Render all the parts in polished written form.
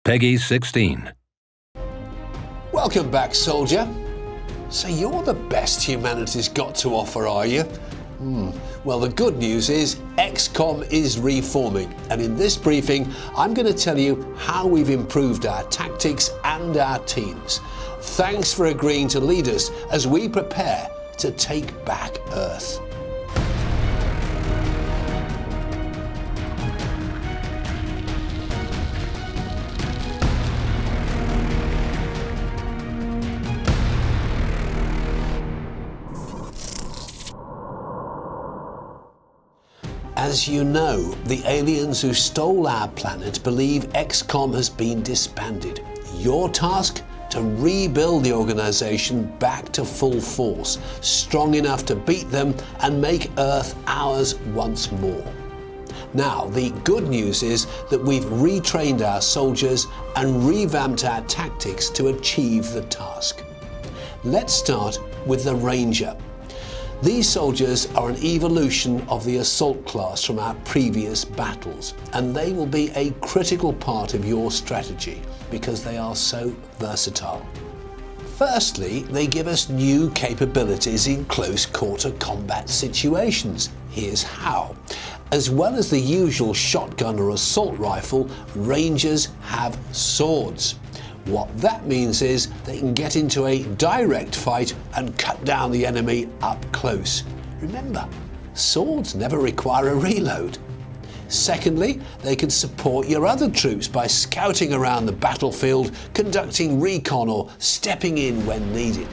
Peggy 16. Welcome back, soldier. So you're the best humanity's got to offer, are you? Well, the good news is XCOM is reforming, and in this briefing I'm going to tell you how we've improved our tactics and our teams. Thanks for agreeing to lead us as we prepare to take back Earth. As you know, the aliens who stole our planet believe XCOM has been disbanded. Your task? To rebuild the organization back to full force, strong enough to beat them and make Earth ours once more. Now, the good news is that we've retrained our soldiers and revamped our tactics to achieve the task. Let's start with the Ranger. These soldiers are an evolution of the assault class from our previous battles, and they will be a critical part of your strategy because they are so versatile. Firstly, they give us new capabilities in close quarter combat situations. Here's how. As well as the usual shotgun or assault rifle, Rangers have swords. What that means is they can get into a direct fight and cut down the enemy up close. Remember, swords never require a reload. Secondly, they can support your other troops by scouting around the battlefield, conducting recon or stepping in when needed.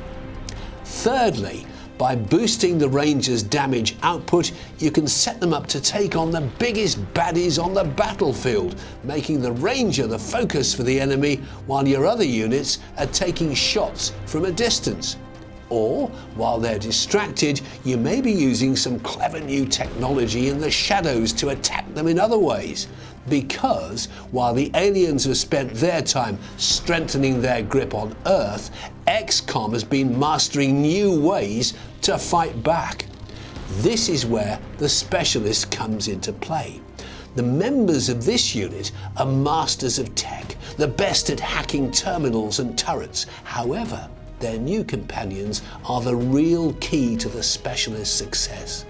Thirdly, by boosting the Rangers' damage output, you can set them up to take on the biggest baddies on the battlefield, making the Ranger the focus for the enemy while your other units are taking shots from a distance. Or, while they're distracted, you may be using some clever new technology in the shadows to attack them in other ways. Because, while the aliens have spent their time strengthening their grip on Earth, XCOM has been mastering new ways to fight back. This is where the Specialist comes into play. The members of this unit are masters of tech, the best at hacking terminals and turrets. However, their new companions are the real key to the Specialist's success.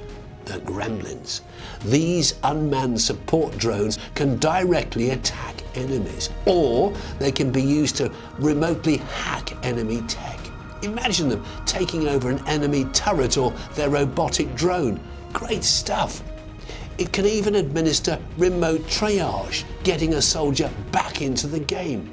The Gremlins. These unmanned support drones can directly attack enemies, or they can be used to remotely hack enemy tech. Imagine them taking over an enemy turret or their robotic drone. Great stuff. It can even administer remote triage, getting a soldier back into the game.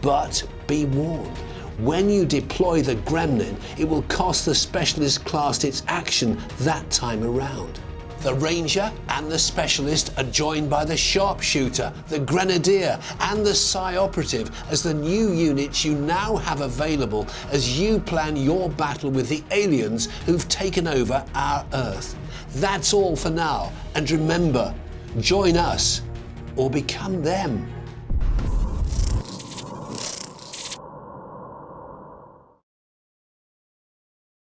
But be warned. When you deploy the Gremlin, it will cost the Specialist class its action that time around. The Ranger and the Specialist are joined by the Sharpshooter, the Grenadier and the Psi Operative as the new units you now have available as you plan your battle with the aliens who've taken over our Earth. That's all for now, and remember, join us or become them.